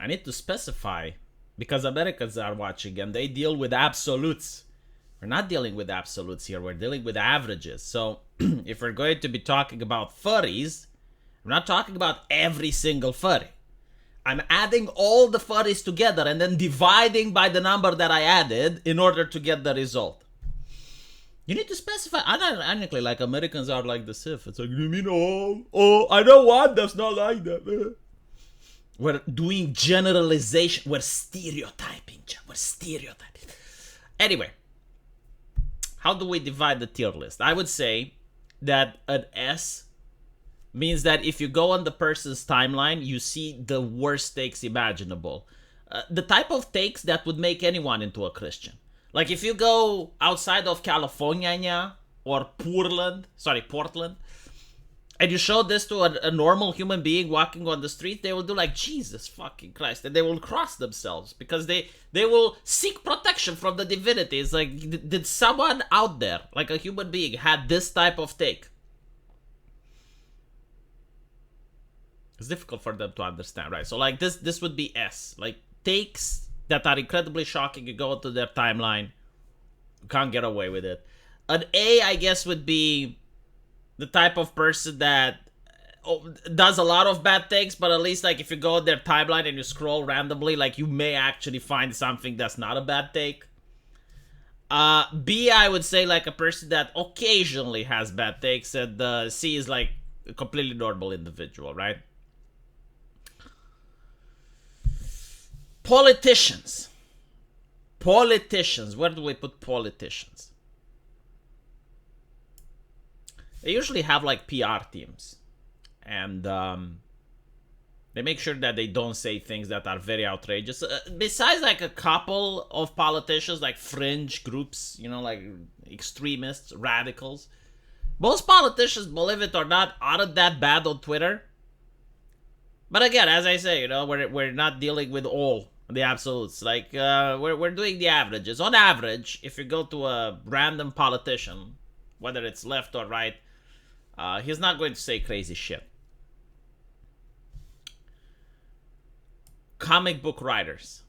I need to specify because Americans are watching and they deal with absolutes. We're not dealing with absolutes here. We're dealing with averages. So if we're going to be talking about furries, I'm not talking about every single furry. I'm adding all the furries together and then dividing by the number that I added in order to get the result. You need to specify. Ironically, like Americans are like the Sith. It's like, you mean all? Oh, I know one that's not like that. We're doing generalization. We're stereotyping. Anyway, how do we divide the tier list? I would say that an S means that if you go on the person's timeline, you see the worst takes imaginable. The type of takes that would make anyone into a Christian. Like if you go outside of California or Portland, and you show this to a normal human being walking on the street, they will do like, Jesus fucking Christ, and they will cross themselves because they will seek protection from the divinity. It's like, did someone out there, like a human being, had this type of take? It's difficult for them to understand, right? So like this would be S. Like takes that are incredibly shocking. You go to their timeline, you can't get away with it. An A, I guess, would be the type of person that does a lot of bad things, but at least like if you go on their timeline and you scroll randomly, like you may actually find something that's not a bad take. B, I would say like a person that occasionally has bad takes, and C is like a completely normal individual, right? Politicians. Where do we put politicians? They usually have like PR teams, and they make sure that they don't say things that are very outrageous. Besides like a couple of politicians, like fringe groups, like extremists, radicals, most politicians, believe it or not, aren't that bad on Twitter. But again, as I say, we're not dealing with all the absolutes. Like we're doing the averages. On average, if you go to a random politician, whether it's left or right, he's not going to say crazy shit. Comic book writers.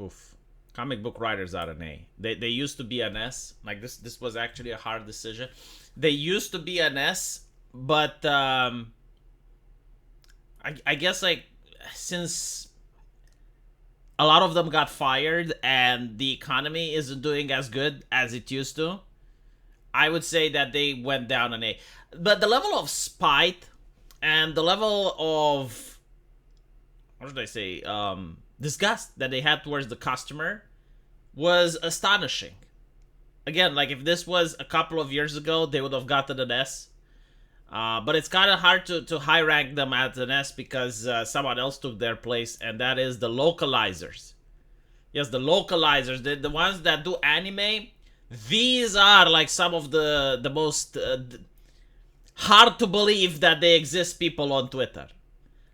Oof. Comic book writers are an A. They used to be an S. Like this was actually a hard decision. They used to be an S, but I guess like since a lot of them got fired and the economy isn't doing as good as it used to, I would say that they went down an A. But the level of spite and the level of, what should I say, disgust that they had towards the customer was astonishing. Again, like if this was a couple of years ago, they would have gotten an S. But it's kind of hard to high rank them at an S because someone else took their place, and that is the localizers. Yes, the localizers, the ones that do anime. These are like some of the most hard to believe that they exist people on Twitter.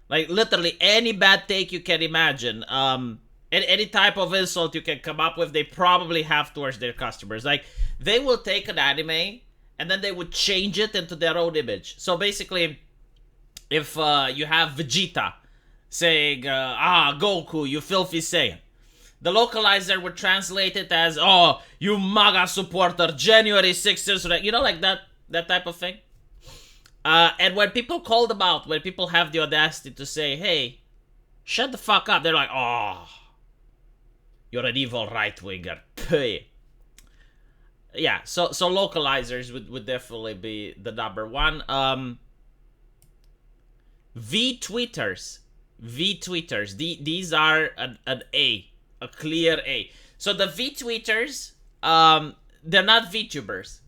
Like literally any bad take you can imagine, any type of insult you can come up with, they probably have towards their customers. Like they will take an anime and then they would change it into their own image. So basically, if you have Vegeta saying, Goku, you filthy Saiyan, the localizer would translate it as, oh, you MAGA supporter, January 6th, like that type of thing. And when people call them out, when people have the audacity to say, hey, shut the fuck up, they're like, oh, you're an evil right-winger. Yeah, so localizers would definitely be the number one. V-tweeters. These are an A. A clear A. So the V-tweeters, they're not VTubers.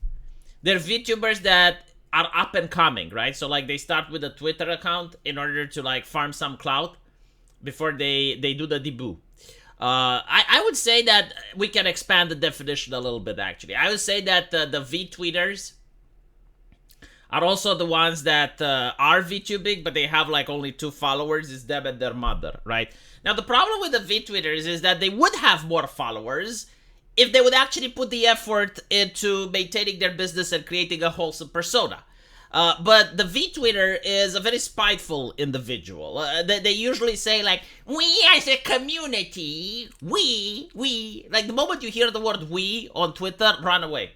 They're VTubers that are up and coming, right? So like they start with a Twitter account in order to like farm some clout before they do the debut. I would say that we can expand the definition a little bit, actually. I would say that the V-tweeters are also the ones that are VTubing, but they have like only 2 followers. It's them and their mother, right? Now, the problem with the V-tweeters is that they would have more followers if they would actually put the effort into maintaining their business and creating a wholesome persona. But the V-Twitter is a very spiteful individual. They usually say, like, we as a community, we. Like, the moment you hear the word we on Twitter, run away.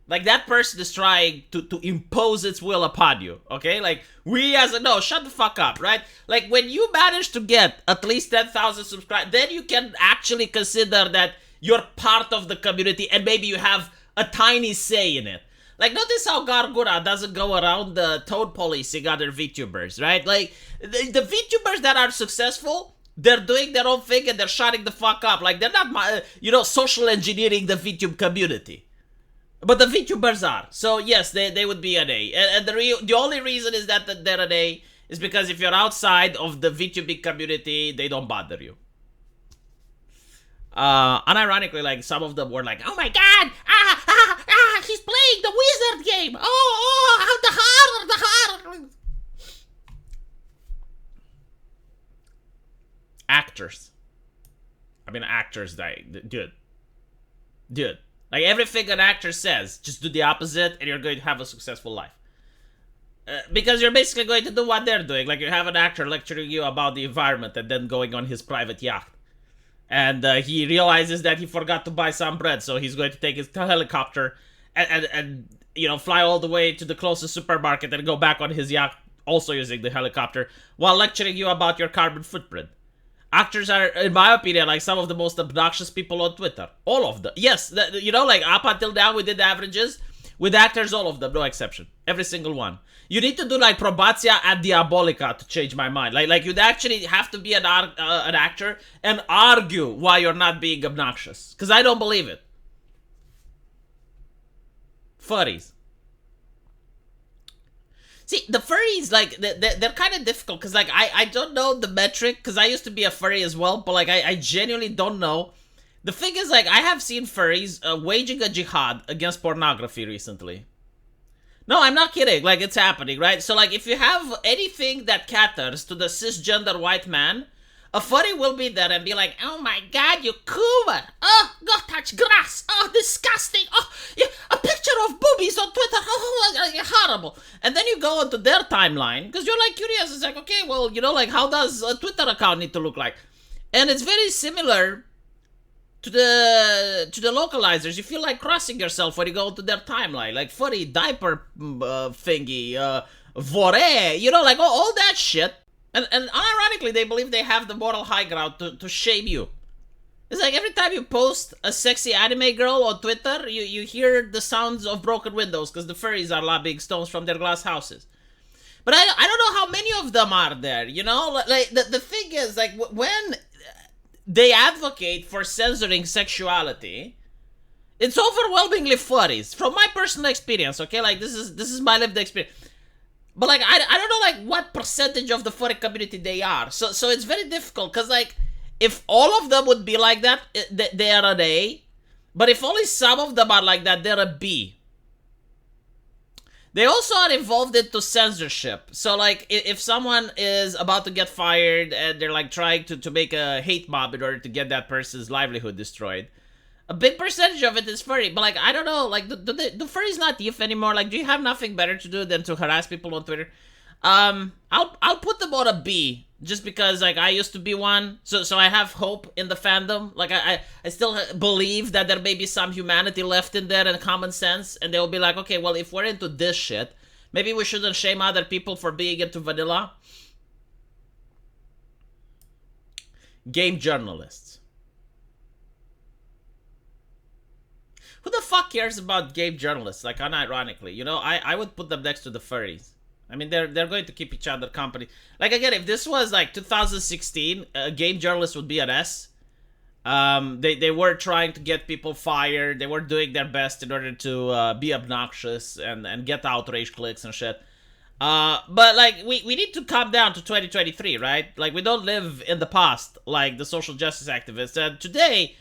Like, that person is trying to impose its will upon you, okay? Like, we as a... No, shut the fuck up, right? Like, when you manage to get at least 10,000 subscribers, then you can actually consider that you're part of the community and maybe you have a tiny say in it. Like, notice how Gargura doesn't go around the toad policing other VTubers, right? Like, the VTubers that are successful, they're doing their own thing and they're shutting the fuck up. Like, they're not, social engineering the VTube community. But the VTubers are. So, yes, they would be an A. And the only reason is that they're an A is because if you're outside of the VTubing community, they don't bother you. Unironically, like, some of them were like, oh my god, he's playing the wizard game. The harder. Actors. I mean, actors, dude. Like, everything an actor says, just do the opposite and you're going to have a successful life. Because you're basically going to do what they're doing. Like, you have an actor lecturing you about the environment and then going on his private yacht. And he realizes that he forgot to buy some bread, so he's going to take his helicopter and fly all the way to the closest supermarket and go back on his yacht, also using the helicopter, while lecturing you about your carbon footprint. Actors are, in my opinion, like some of the most obnoxious people on Twitter. All of them. Yes, like up until now we did averages. With actors, all of them, no exception. Every single one. You need to do like Probatia ad Diabolica to change my mind. Like you'd actually have to be an actor and argue why you're not being obnoxious. Because I don't believe it. Furries. See, the furries, like, they're kind of difficult. Because, like, I don't know the metric. Because I used to be a furry as well. But, like, I genuinely don't know. The thing is, like, I have seen furries waging a jihad against pornography recently. No, I'm not kidding. Like, it's happening, right? So, like, if you have anything that caters to the cisgender white man, a furry will be there and be like, oh my god, you cooler. Oh, go touch grass. Oh, disgusting. Oh, yeah, a picture of boobies on Twitter. Oh, horrible. And then you go onto their timeline, because you're, like, curious. It's like, okay, well, like, how does a Twitter account need to look like? And it's very similar to the localizers. You feel like crossing yourself when you go to their timeline, like furry diaper thingy, vore, like all that shit. And unironically, they believe they have the moral high ground to shame you. It's like every time you post a sexy anime girl on Twitter, you hear the sounds of broken windows because the furries are lobbing stones from their glass houses. But I don't know how many of them are there, Like, the thing is, like, when they advocate for censoring sexuality, it's overwhelmingly furries. From my personal experience, okay? Like, this is my lived experience. But, like, I don't know, like, what percentage of the furry community they are. So it's very difficult, because, like, if all of them would be like that, they are an A. But if only some of them are like that, they're a B. They also are involved into censorship. So, like, if someone is about to get fired and they're, like, trying to make a hate mob in order to get that person's livelihood destroyed, a big percentage of it is furry. But, like, I don't know. Like, the furry's not youth anymore. Like, do you have nothing better to do than to harass people on Twitter? I'll put them on a B. Just because, like, I used to be one. So I have hope in the fandom. Like, I still believe that there may be some humanity left in there and common sense. And they'll be like, okay, well, if we're into this shit, maybe we shouldn't shame other people for being into vanilla. Game journalists. Who the fuck cares about game journalists? Like, unironically, I would put them next to the furries. I mean, they're going to keep each other company. Like, again, if this was, like, 2016, game journalists would be an S. They were trying to get people fired. They were doing their best in order to be obnoxious and get outrage clicks and shit. But, like, we need to come down to 2023, right? Like, we don't live in the past like the social justice activists. And today,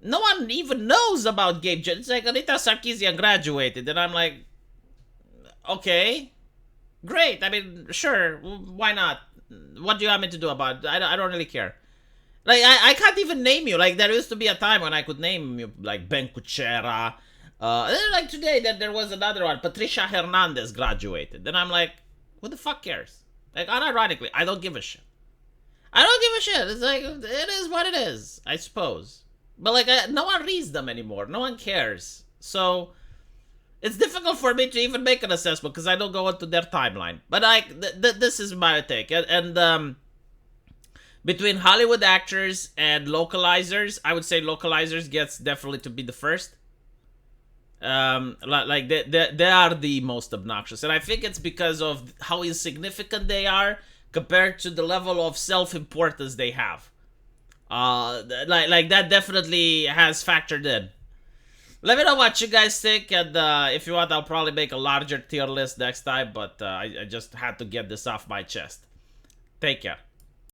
no one even knows about game journalists. It's like, Anita Sarkeesian graduated. And I'm like, okay. Great. I mean, sure. Why not? What do you want me to do about it? I don't really care. Like, I can't even name you. Like, there used to be a time when I could name you, like, Ben Kuchera, And then, like today, that there was another one. Patricia Hernandez graduated. Then I'm like, who the fuck cares? Like, unironically, I don't give a shit. I don't give a shit. It's like, it is what it is, I suppose. But like, no one reads them anymore. No one cares. So it's difficult for me to even make an assessment because I don't go into their timeline. But like, this is my take. And between Hollywood actors and localizers, I would say localizers gets definitely to be the first. Like they are the most obnoxious, and I think it's because of how insignificant they are compared to the level of self-importance they have. Like that definitely has factored in. Let me know what you guys think, and if you want, I'll probably make a larger tier list next time. But I just had to get this off my chest. Take care.